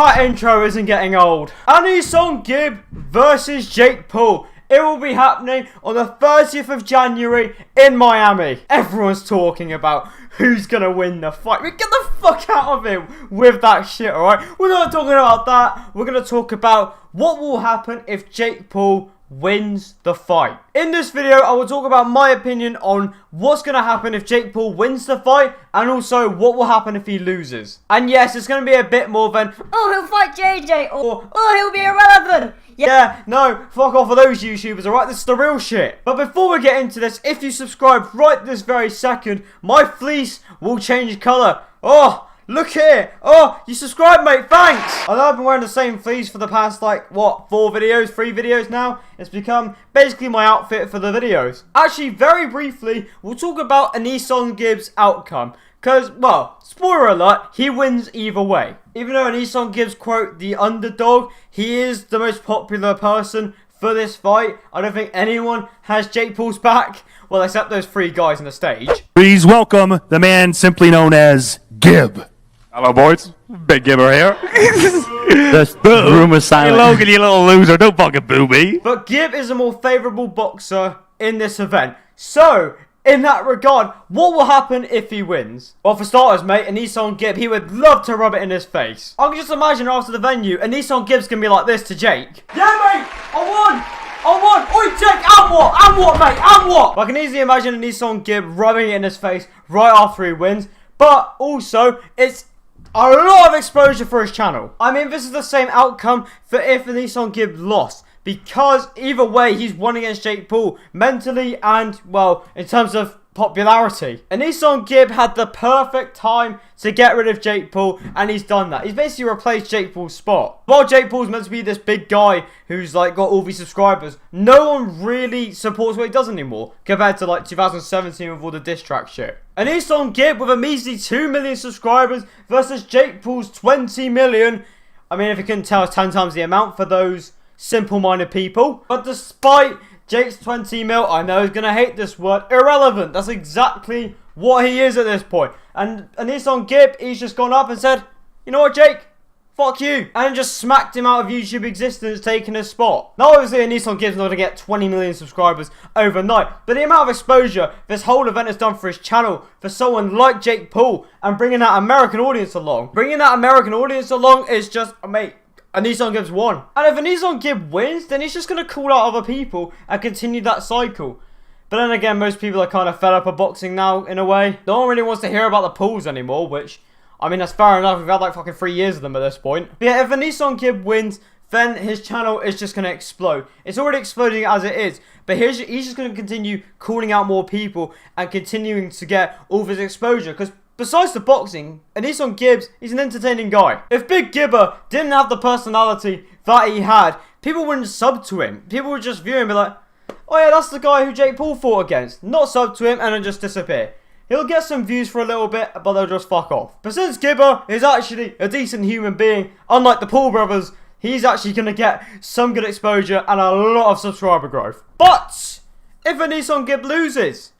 that intro isn't getting old. AnEsonGib versus Jake Paul. It will be happening on the 30th of January in Miami. Everyone's talking about who's going to win the fight. Get the fuck out of here with that shit, alright? We're not talking about that. We're going to talk about what will happen if Jake Paul wins the fight. In this video, I will talk about my opinion on what's going to happen if Jake Paul wins the fight, and also what will happen if he loses. And yes, it's going to be a bit more than, oh, he'll fight JJ, or oh, he'll be irrelevant. Yeah, no, fuck off of those YouTubers, alright? This is the real shit. But before we get into this, if you subscribe right this very second, my fleece will change colour. Oh, look here. Oh, you subscribed, mate. Thanks. I know I've been wearing the same fleece for the past, like, what, 3 videos now? It's become basically my outfit for the videos. Actually, very briefly, we'll talk about AnEsonGib's outcome. Because, well, spoiler alert, he wins either way. Even though AnEsonGib's, quote, the underdog, he is the most popular person for this fight. I don't think anyone has Jake Paul's back. Well, except those 3 guys on the stage. Please welcome the man simply known as Gib. Hello, boys. Big Gibber here. The room is silent. Hey, Logan, you little loser. Don't fucking boo me. But Gib is a more favourable boxer in this event. So, in that regard, what will happen if he wins? Well, for starters, mate, AnEsonGib, he would love to rub it in his face. I can just imagine after the venue, AnEsonGib's gonna be like this to Jake. Yeah, mate, I won! Oi, Jake, and what, mate, and what? I can easily imagine AnEsonGib rubbing it in his face right after he wins. But also, it's a lot of exposure for his channel. I mean, this is the same outcome for if AnEsonGib lost. Because either way, he's won against Jake Paul mentally and, well, in terms of popularity. AnEsonGib had the perfect time to get rid of Jake Paul, and he's done that. He's basically replaced Jake Paul's spot. While Jake Paul's meant to be this big guy who's like got all these subscribers, no one really supports what he does anymore compared to like 2017 with all the diss track shit. AnEsonGib with a measly 2 million subscribers versus Jake Paul's 20 million. I mean, if you couldn't tell, it's 10 times the amount for those simple-minded people. But despite Jake's 20 mil, I know he's gonna hate this word, irrelevant. That's exactly what he is at this point. And AnEsonGib, he's just gone up and said, you know what, Jake? Fuck you. And just smacked him out of YouTube existence, taking his spot. Now, obviously, AnEsonGib's not gonna get 20 million subscribers overnight, but the amount of exposure this whole event has done for his channel, for someone like Jake Paul, and bringing that American audience along. Bringing that American audience along is just, mate, AnEsonGib's won. And if AnEsonGib wins, then he's just going to call out other people and continue that cycle. But then again, most people are kind of fed up of boxing now, in a way. No one really wants to hear about the Pauls anymore, which, I mean, that's fair enough. We've had like fucking 3 years of them at this point. But yeah, if AnEsonGib wins, then his channel is just going to explode. It's already exploding as it is. But he's just going to continue calling out more people and continuing to get all of his exposure. Because besides the boxing, AnEsonGib, he's an entertaining guy. If Big Gibber didn't have the personality that he had, people wouldn't sub to him. People would just view him and be like, oh yeah, that's the guy who Jake Paul fought against. Not sub to him and then just disappear. He'll get some views for a little bit, but they'll just fuck off. But since Gibber is actually a decent human being, unlike the Paul brothers, he's actually going to get some good exposure and a lot of subscriber growth. But if AnEsonGib loses,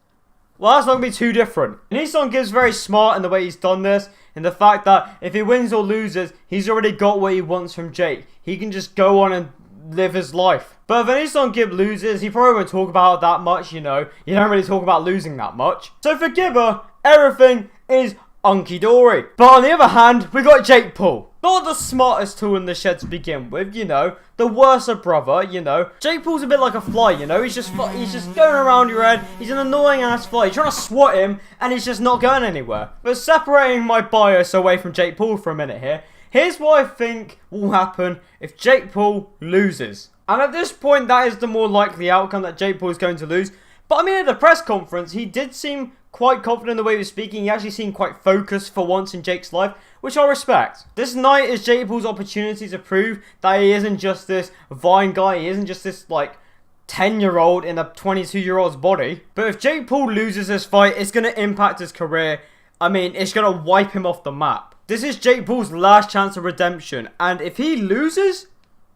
well, that's not going to be too different. AnEsonGib's very smart in the way he's done this, in the fact that if he wins or loses, he's already got what he wants from Jake. He can just go on and live his life. But if AnEsonGib loses, he probably won't talk about it that much, you know. You don't really talk about losing that much. So for Gibber, everything is hunky-dory. But on the other hand, we got Jake Paul. Not the smartest tool in the shed to begin with, you know. The worser brother, you know. Jake Paul's a bit like a fly, you know. He's just going around your head. He's an annoying ass fly. You're trying to swat him, and he's just not going anywhere. But separating my bias away from Jake Paul for a minute here, here's what I think will happen if Jake Paul loses. And at this point, that is the more likely outcome, that Jake Paul is going to lose. But I mean, at the press conference, he did seem quite confident in the way he was speaking. He actually seemed quite focused for once in Jake's life, which I respect. This night is Jake Paul's opportunity to prove that he isn't just this Vine guy. He isn't just this, like, 10-year-old in a 22-year-old's body. But if Jake Paul loses this fight, it's going to impact his career. I mean, it's going to wipe him off the map. This is Jake Paul's last chance of redemption. And if he loses,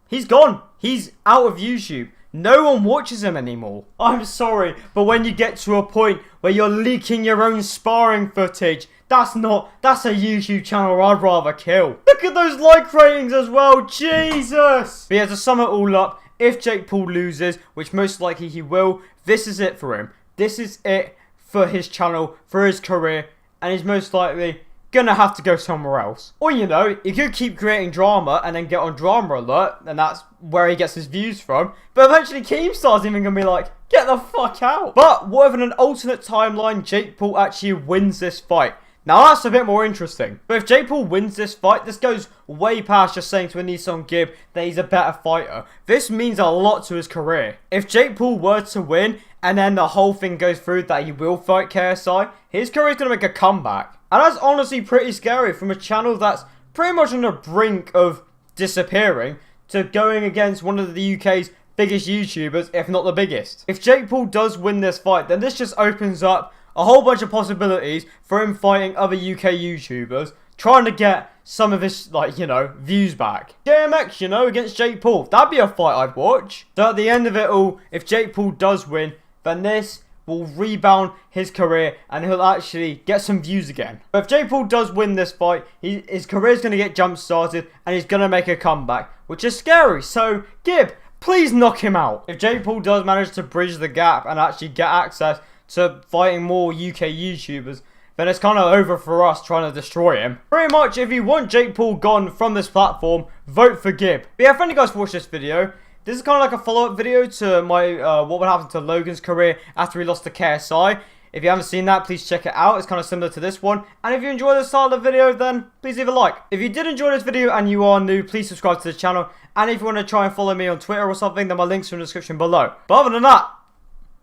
he's gone. He's out of YouTube. no one watches him anymore. I'm sorry, but when you get to a point where you're leaking your own sparring footage, that's a YouTube channel I'd rather kill. Look at those like ratings as well, Jesus! But yeah, to sum it all up, if Jake Paul loses, which most likely he will, this is it for him. This is it for his channel, for his career, and he's most likely gonna have to go somewhere else. Or, you know, he could keep creating drama and then get on Drama Alert, and that's where he gets his views from. But eventually Keemstar's even gonna be like, get the fuck out. But what if in an alternate timeline, Jake Paul actually wins this fight? Now that's a bit more interesting. But if Jake Paul wins this fight, this goes way past just saying to AnEsonGib that he's a better fighter. This means a lot to his career. If Jake Paul were to win, and then the whole thing goes through that he will fight KSI, his career's gonna make a comeback. And that's honestly pretty scary from a channel that's pretty much on the brink of disappearing to going against one of the UK's biggest YouTubers, if not the biggest. If Jake Paul does win this fight, then this just opens up a whole bunch of possibilities for him fighting other UK YouTubers, trying to get some of his, like, you know, views back. JMX, you know, against Jake Paul. That'd be a fight I'd watch. So at the end of it all, if Jake Paul does win, then this will rebound his career and he'll actually get some views again. But if Jake Paul does win this fight, his career's going to get jump started and he's going to make a comeback, which is scary. So, Gib, please knock him out. If Jake Paul does manage to bridge the gap and actually get access to fighting more UK YouTubers, then it's kind of over for us trying to destroy him. Pretty much, if you want Jake Paul gone from this platform, vote for Gib. But yeah, thank you guys for watching this video. This is kind of like a follow-up video to my what would happen to Logan's career after he lost to KSI. If you haven't seen that, please check it out. It's kind of similar to this one. And if you enjoyed this style of the video, then please leave a like. If you did enjoy this video and you are new, please subscribe to the channel. And if you want to try and follow me on Twitter or something, then my links are in the description below. But other than that,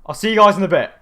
I'll see you guys in a bit.